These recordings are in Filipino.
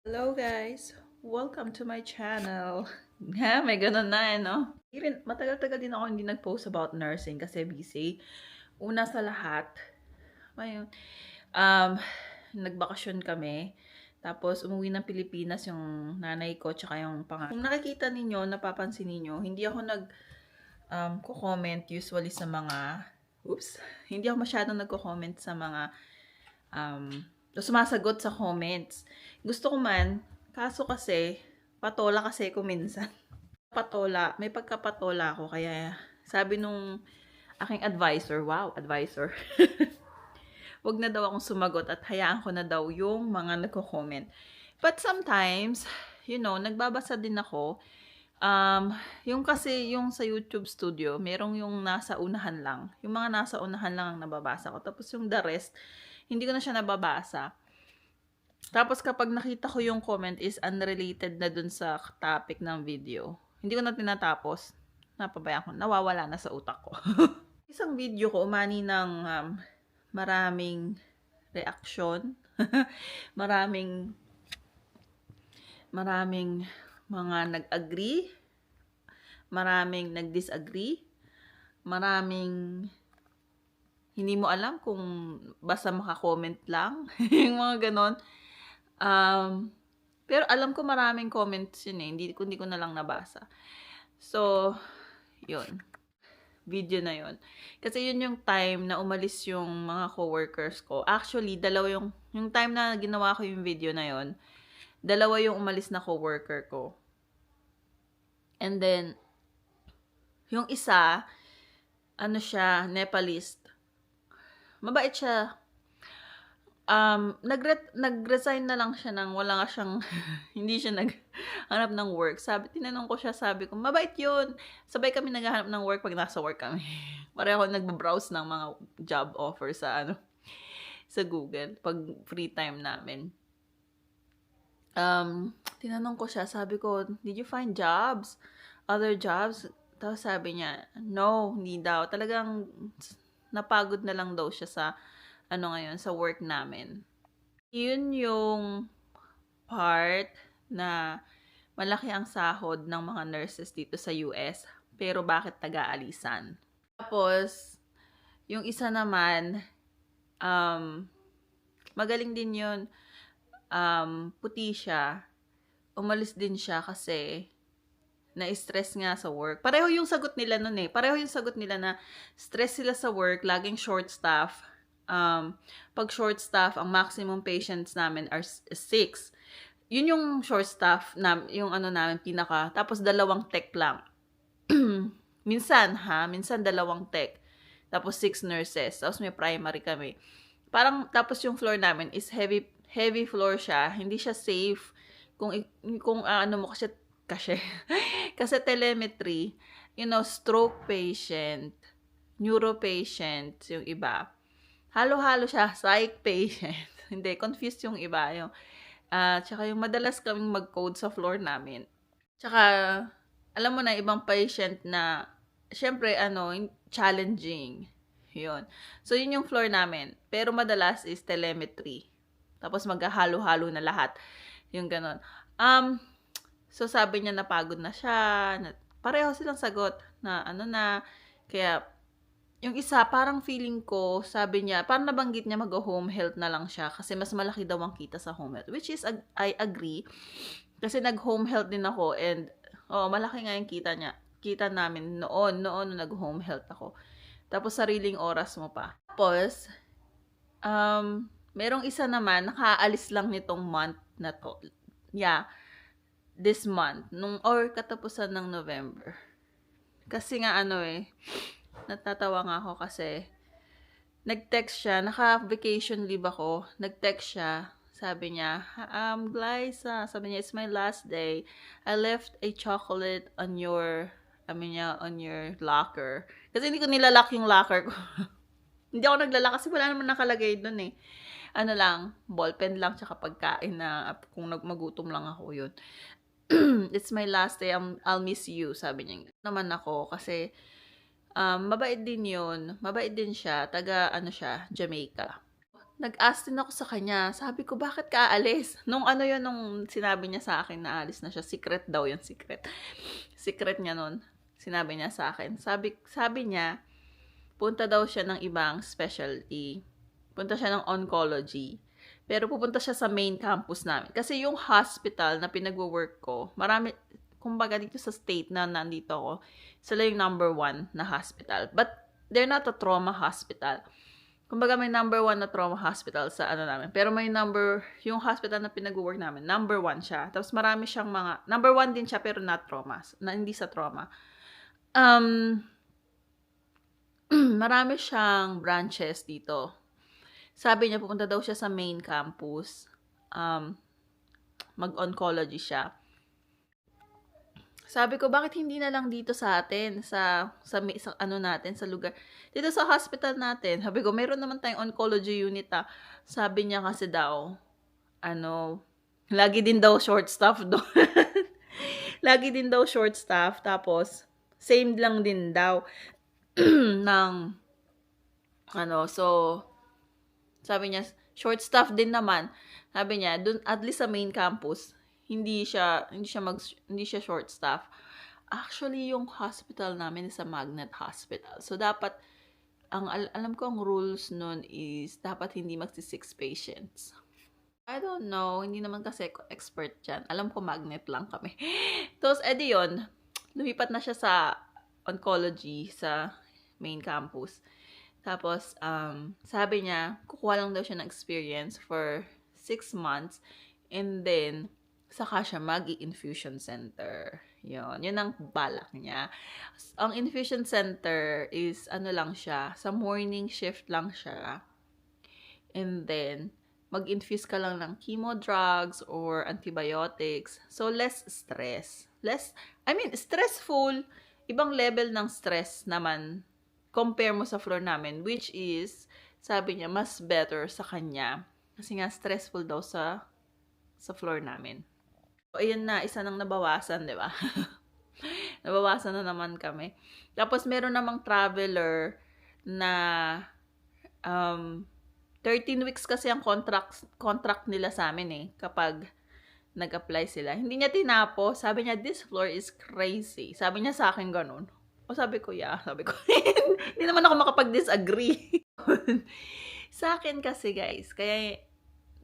Hello guys! Welcome to my channel. May ganun na no? Matagal-tagal din ako hindi nag-post about nursing kasi busy. Una sa lahat, ayun, um, nagbakasyon kami. Tapos umuwi ng Pilipinas yung nanay ko tsaka yung panganay. Kung nakikita ninyo, napapansin ninyo, hindi ako ko-comment usually sa mga, hindi ako masyadong nagko-comment sa mga um, sumasagot sa comments. Gusto ko man, kaso kasi, patola kasi ko minsan. Patola, may pagkapatola ako, kaya sabi nung aking advisor, wow, advisor, wag na daw akong sumagot at hayaan ko na daw yung mga nagko-comment. But sometimes, nagbabasa din ako. Yung kasi, yung sa YouTube studio, merong yung nasa unahan lang. Yung mga nasa unahan lang ang nababasa ko. Tapos yung the rest, hindi ko na siya nababasa. Tapos kapag nakita ko yung comment is unrelated na dun sa topic ng video, hindi ko na tinatapos. Napabayaan ko, nawawala na sa utak ko. Isang video ko, umani ng maraming reaction. maraming mga nag-agree. Maraming nag-disagree. Maraming hindi mo alam kung basta maka-comment lang. Yung mga ganon. Pero alam ko maraming comments yun eh. Hindi ko na lang nabasa. So, yun. Video na yun. Kasi yun yung time na umalis yung mga coworkers ko. Actually, dalawa yung time na ginawa ko yung video na yun, dalawa yung umalis na coworker ko. And then, yung isa, siya, Nepalese. Mabait siya. Nag-resign na lang siya nang wala nga siyang, hindi siya naghanap ng work. Tinanong ko siya, sabi ko, mabait yun. Sabay kami naghahanap ng work pag nasa work kami. Pareho ako nagbabrowse ng mga job offer sa Google pag free time namin. Tinanong ko siya, sabi ko, did you find jobs? Other jobs? Tapos sabi niya, no, hindi daw. Talagang napagod na lang daw siya sa ngayon, sa work namin. Yun yung part na malaki ang sahod ng mga nurses dito sa US, pero bakit taga-alisan? Tapos, yung isa naman, magaling din yun. Puti siya. Umalis din siya kasi na-stress nga sa work. Pareho yung sagot nila nun eh. Pareho yung sagot nila na stress sila sa work, laging short staff. Pag short staff, ang maximum patients namin are 6. Yun yung short staff, yung namin pinaka. Tapos 2 tech lang. minsan 2 tech. Tapos 6 nurses. Tapos may primary kami. Tapos yung floor namin is heavy floor siya. Hindi siya safe. Kung mo kasi telemetry, stroke patient, neuro patient, yung iba. Halo-halo siya, psych patient. Hindi, confused yung iba. Tsaka yung madalas kaming mag-code sa floor namin. Tsaka, alam mo na, ibang patient na, syempre, challenging. Yun. So, yun yung floor namin. Pero madalas is telemetry. Tapos, maghahalo-halo na lahat. Yung ganon. So, sabi niya napagod na siya. Pareho silang sagot na kaya, yung isa, parang feeling ko, sabi niya, parang nabanggit niya mag-home health na lang siya kasi mas malaki daw ang kita sa home health. Which is, I agree. Kasi nag-home health din ako and, malaki nga yung kita namin noon nag-home health ako. Tapos, sariling oras mo pa. Tapos, merong isa naman, nakaalis lang nitong month na to. Yeah, this month. Or katapusan ng November. Kasi nga natatawa nga ako kasi nag-text siya, naka-vacation leave ako, nag-text siya, sabi niya, Glyza, sabi niya, it's my last day. I left a chocolate on your locker. Kasi hindi ko nilalak yung locker ko. Hindi ako naglalak kasi wala naman nakalagay doon eh. Ballpen lang, tsaka pagkain na kung magutom lang ako yun. It's my last day, I'll miss you, sabi niya. Naman ako kasi mabait din yun. Mabait din siya. Taga, siya, Jamaica. nag-ask din ako sa kanya. Sabi ko, bakit ka aalis? Nung ano yun, nung sinabi niya sa akin na aalis na siya. Secret daw yun, secret. Secret niya nun. Sinabi niya sa akin. Sabi niya, punta daw siya ng ibang specialty. Punta siya ng oncology. Pero pupunta siya sa main campus namin. Kasi yung hospital na pinag-work ko, marami, kumbaga dito sa state na nandito ako, sila yung number 1 na hospital. But they're not a trauma hospital. Kumbaga may number 1 na trauma hospital sa ano namin. Pero may yung hospital na pinag-work namin, number 1 siya. Tapos marami siyang number 1 din siya pero not trauma. Hindi sa trauma. Marami siyang branches dito. Sabi niya, pupunta daw siya sa main campus. Mag-oncology siya. Sabi ko, bakit hindi na lang dito sa atin, sa ano natin, sa lugar. Dito sa hospital natin. Sabi ko, meron naman tayong oncology unit ah. Sabi niya kasi daw, lagi din daw short staff doon. Lagi din daw short staff. Tapos, same lang din daw ng, so, sabi niya, short staff din naman. Sabi niya, dun, at least sa main campus, hindi siya short staff. Actually, yung hospital namin is a magnet hospital. So, dapat, alam ko ang rules nun is, dapat hindi magsi-6 patients. I don't know, hindi naman kasi expert dyan. Alam ko magnet lang kami. Tapos, edi yun, lumipat na siya sa oncology, sa main campus. Tapos, sabi niya, kukuha lang daw siya ng experience for 6 months. And then, saka siya mag-infusion center. Yun ang balak niya. Ang infusion center is, lang siya, sa morning shift lang siya. And then, mag-infuse ka lang ng chemo drugs or antibiotics. So, less stress. Stressful. Ibang level ng stress naman compare mo sa floor namin, which is, sabi niya, mas better sa kanya. Kasi nga, stressful daw sa floor namin. So, ayun na, isa nang nabawasan, di ba? Nabawasan na naman kami. Tapos, meron namang traveler na 13 weeks kasi ang contract nila sa amin eh, kapag nag-apply sila. Hindi niya tinapos. Sabi niya, this floor is crazy. Sabi niya sa akin ganun. O sabi ko, yeah. Sabi ko, hindi naman ako makapag-disagree. Sa akin kasi, guys, kaya,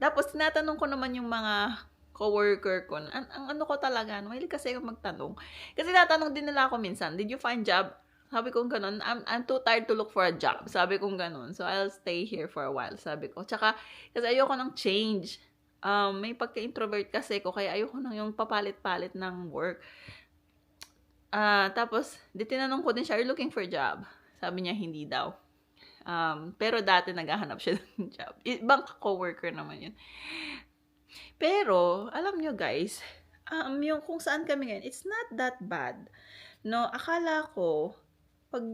tapos tinatanong ko naman yung mga co-worker ko, ang ano ko talaga, mahilig kasi ako magtanong. Kasi natanong din nila ako minsan, did you find job? Sabi ko ganun, I'm too tired to look for a job. Sabi ko ganun, so I'll stay here for a while, sabi ko. Tsaka, kasi ayoko ng change. May pagka-introvert kasi ko, kaya ayoko nang yung papalit-palit ng work. Tapos, tinanong ko din siya, are you looking for a job? Sabi niya, hindi daw. Pero dati naghahanap siya ng job. Ibang co-worker naman yun. Pero, alam nyo guys, yung kung saan kami ngayon, it's not that bad. No, akala ko, pag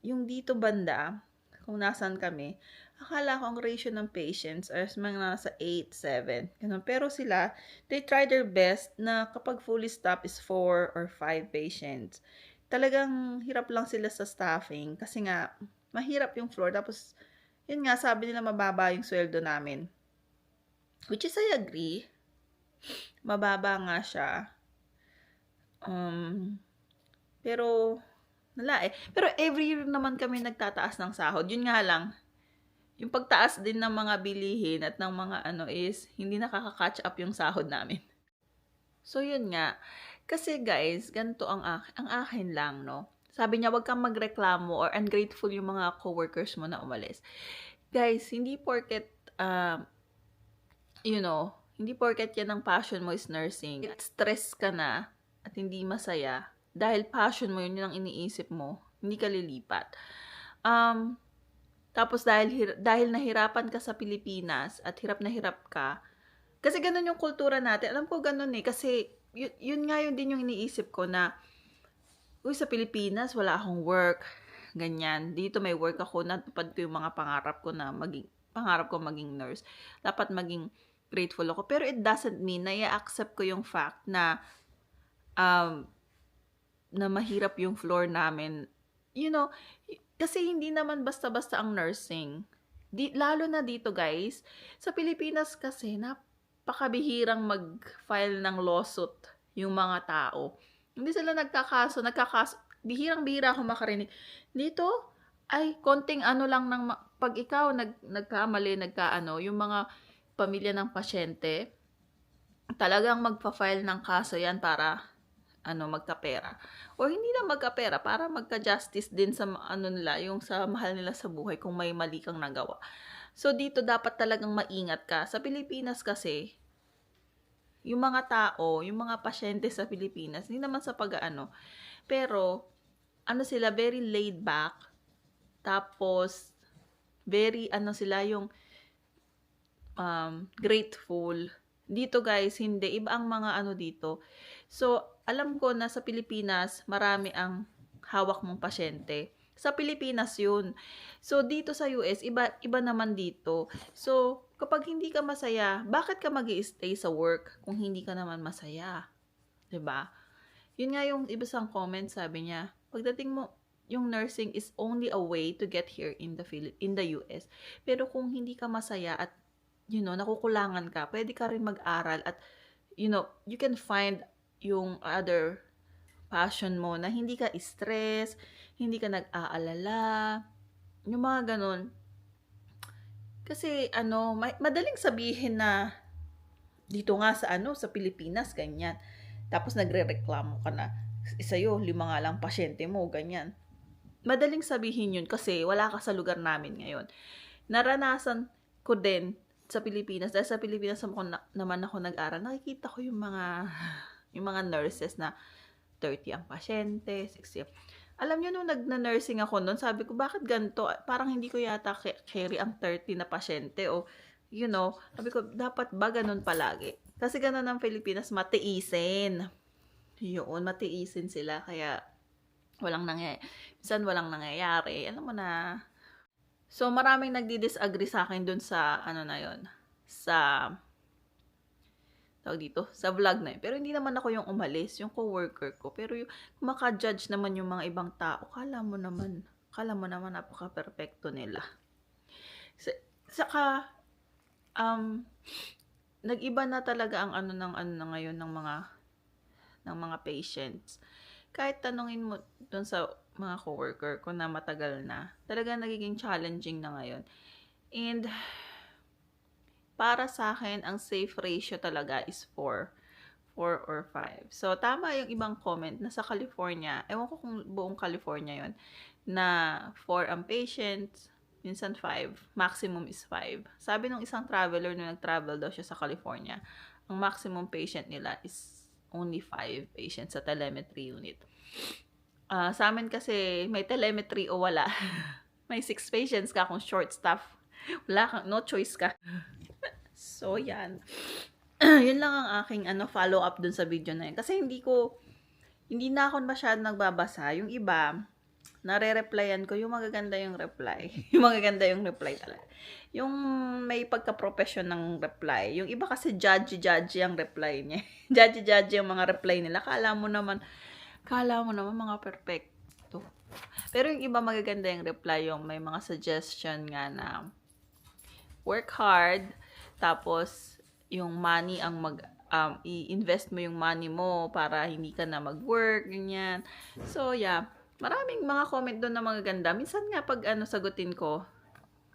yung dito banda, kung nasaan kami, akala ko ang ratio ng patients is mga nasa 8, 7. Ganun. Pero sila, they try their best na kapag fully staffed is 4 or 5 patients. Talagang hirap lang sila sa staffing kasi nga, mahirap yung floor. Tapos, yun nga, sabi nila mababa yung sweldo namin. Which is, I agree. Mababa nga siya. Pero, wala eh. Pero every year naman kami nagtataas ng sahod. Yun nga lang, yung pagtaas din ng mga bilihin at ng mga is, hindi nakaka-catch up yung sahod namin. So, yun nga. Kasi guys, ganito ang akin lang, no? Sabi niya, wag kang magreklamo or ungrateful yung mga coworkers mo na umalis. Guys, hindi porket, hindi porket yan ang passion mo is nursing. Stress ka na at hindi masaya. Dahil passion mo, yun ang iniisip mo. Hindi ka lilipat. Tapos dahil nahirapan ka sa Pilipinas at hirap na hirap ka, kasi ganun yung kultura natin. Alam ko ganun eh. Kasi yun nga yun din yung iniisip ko na, sa Pilipinas, wala akong work. Ganyan. Dito may work ako. Natupad ko yung mga pangarap ko maging nurse. Dapat maging grateful ako. Pero it doesn't mean na i-accept ko yung fact na mahirap yung floor namin. Kasi hindi naman basta-basta ang nursing. Lalo na dito guys, sa Pilipinas kasi napakabihirang mag-file ng lawsuit yung mga tao. Hindi sila nagkakaso, bihirang-bihira ako makarinig. Dito, ay konting ano lang pag ikaw nagkamali, yung mga pamilya ng pasyente, talagang magpa-file ng kaso yan para magkapera. O hindi na magkapera, para magka-justice din sa nila, yung sa mahal nila sa buhay kung may mali kang nagawa. So dito dapat talagang maingat ka. Sa Pilipinas kasi, yung mga tao, yung mga pasyente sa Pilipinas, hindi naman sa pero sila, very laid back. Tapos very sila yung grateful. Dito guys, hindi. Iba ang mga dito. So, alam ko na sa Pilipinas, marami ang hawak mong pasyente. Sa Pilipinas yun. So, dito sa US, iba naman dito. So, kapag hindi ka masaya, bakit ka mag-i-stay sa work kung hindi ka naman masaya? 'Di ba? Yun nga yung iba sang comment, sabi niya, pagdating mo, yung nursing is only a way to get here in the US. Pero kung hindi ka masaya at nakukulangan ka, pwede ka rin mag-aral at you can find yung other passion mo na hindi ka stress, hindi ka nag-aalala, yung mga ganun. Kasi madaling sabihin na dito nga sa Pilipinas ganyan. Tapos nagrereklamo ka na sa'yo, 5 nga lang pasyente mo, ganyan. Madaling sabihin yun kasi wala ka sa lugar namin ngayon. Naranasan ko din sa Pilipinas, dahil sa Pilipinas naman ako nag-aral, nakikita ko yung mga nurses na 30 ang pasyente, 60. Alam niyo, nung nagna-nursing ako noon, sabi ko, bakit ganito? Parang hindi ko yata carry ang 30 na pasyente o sabi ko, dapat ba ganun palagi? Kasi ganun ang Pilipinas, matiisin. Yun, matiisin sila, kaya minsan walang nangyayari. Alam mo na. So, maraming nagdi-disagree sa akin dun sa, na yun, sa vlog na yun. Pero hindi naman ako yung umalis, yung coworker ko. Pero yung maka-judge naman yung mga ibang tao, kala mo naman napaka-perfecto nila. Saka, nag-iba na talaga ang na ngayon ng mga patients. Kahit tanungin mo dun sa mga coworker ko na matagal na, talaga nagiging challenging na ngayon. And para sa akin, ang safe ratio talaga is 4 or 5. So, tama yung ibang comment na sa California, ewan ko kung buong California yon, na 4 ang patients, minsan 5, maximum is 5. Sabi ng isang traveler na nag-travel daw siya sa California, ang maximum patient nila is only 5 patients sa telemetry unit. Sa amin kasi may telemetry o wala. May 6 patients ka kung short staff. Wala kang, no choice ka. So, yan. Yun lang ang aking follow up dun sa video na yun. Kasi hindi na ako masyadong nagbabasa. Yung iba, nare-replyan ko, yung magaganda yung reply. Yung magaganda yung reply talaga. Yung may pagka-profession ng reply. Yung iba kasi judgy ang reply niya. Judgy yung mga reply nila. Kala mo naman mga perfecto. Pero yung iba magaganda yung reply, yung may mga suggestion nga na work hard, tapos yung money ang i-invest mo yung money mo para hindi ka na mag-work, ganyan. So, yeah. Maraming mga comment doon na magaganda. Minsan nga pag sagutin ko,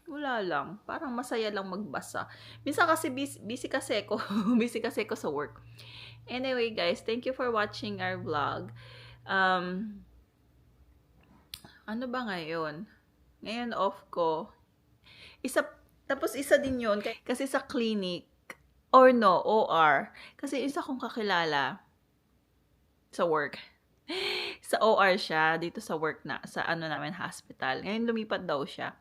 wala lang. Parang masaya lang magbasa. Minsan kasi busy kasi ako. Busy kasi ako sa work. Anyway, guys, thank you for watching our vlog. Ano ba ngayon? Ngayon off ko. Tapos isa din yun. Kasi sa clinic, OR. Kasi isa kong kakilala sa work. Sa OR siya, dito sa work sa namin hospital. Ngayon lumipat daw siya.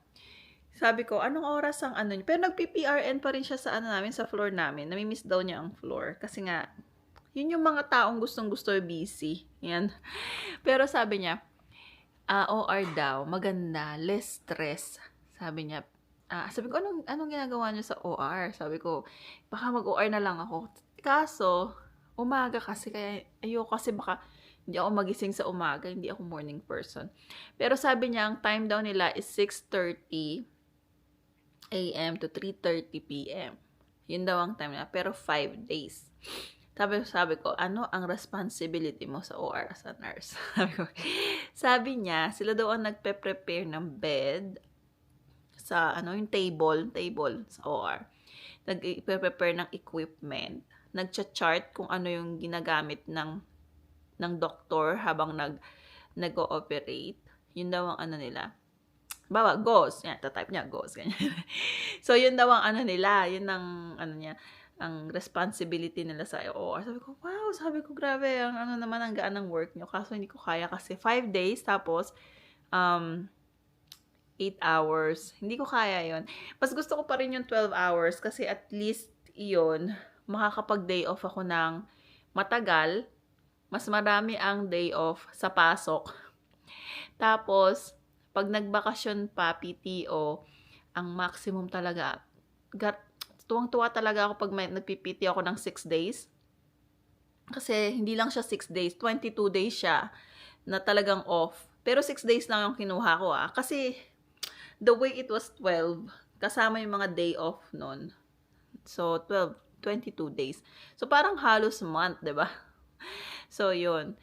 Sabi ko, anong oras ang niya? Pero nagpi-PRN pa rin siya sa namin, sa floor namin. Namimiss daw niya ang floor. Kasi nga, yun yung mga taong gustong-gusto busy. Yan. Pero sabi niya, OR daw, maganda, less stress. Sabi niya, sabi ko, anong ginagawa niyo sa OR? Sabi ko, baka mag-OR na lang ako. Kaso, umaga kasi, kaya ayoko kasi baka hindi ako magising sa umaga, hindi ako morning person. Pero sabi niya, ang time daw nila is 6:30 a.m. to 3:30 p.m. Yun daw ang time na, pero 5 days. Sabi ko, ano ang responsibility mo sa OR as a nurse? Sabi niya, sila daw ang nagpe-prepare ng bed sa yung table sa OR. Nagpe-prepare ng equipment. Nagcha-chart kung ano yung ginagamit ng doktor habang nag-ooperate. Yun daw ang nila. Bawa, goes. Yan, tatype niya, goes. Ganyan. So, yun daw ang nila. Yun ang, niya, ang responsibility nila sa OR. Sabi ko, wow, grabe, ang naman ang gaan ng work nyo. Kaso hindi ko kaya kasi 5 days, tapos, 8 hours. Hindi ko kaya yon. Mas gusto ko pa rin yung 12 hours kasi at least yun, makakapag-day off ako ng matagal. Mas marami ang day off sa pasok. Tapos, pag nagbakasyon pa, PTO, ang maximum talaga, tuwang-tuwa talaga ako pag nagpipiti ako ng 6 days. Kasi hindi lang siya 6 days, 22 days siya na talagang off. Pero 6 days lang yung kinuha ko Kasi the way it was 12, kasama yung mga day off nun. So 22 days. So parang halos month, 'di ba? So yun.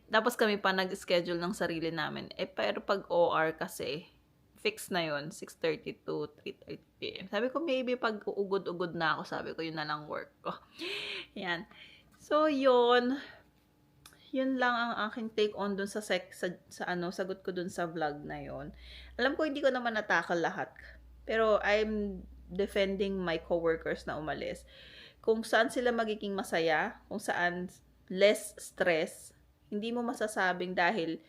Tapos kami pa nag-schedule ng sarili namin. Pero pag OR kasi, fix na yun, 6:30 to 3:30 p.m. Sabi ko, maybe pag uugod-ugod na ako, sabi ko, yun na lang work ko. Yan. So, yun. Yun lang ang aking take on dun sa sagot ko dun sa vlog na yun. Alam ko, hindi ko naman natakal lahat. Pero, I'm defending my coworkers na umalis. Kung saan sila magiging masaya, kung saan less stress, hindi mo masasabing dahil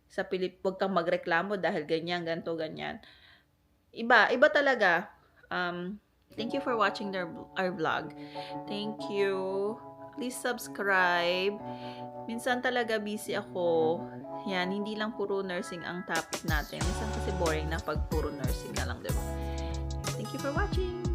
sa wag kang magreklamo dahil ganyan, ganto, ganyan. Iba talaga. Thank you for watching our vlog. Thank you. Please subscribe. Minsan talaga busy ako. Yan, hindi lang puro nursing ang topic natin. Minsan kasi boring na pag puro nursing na lang, diba? Thank you for watching.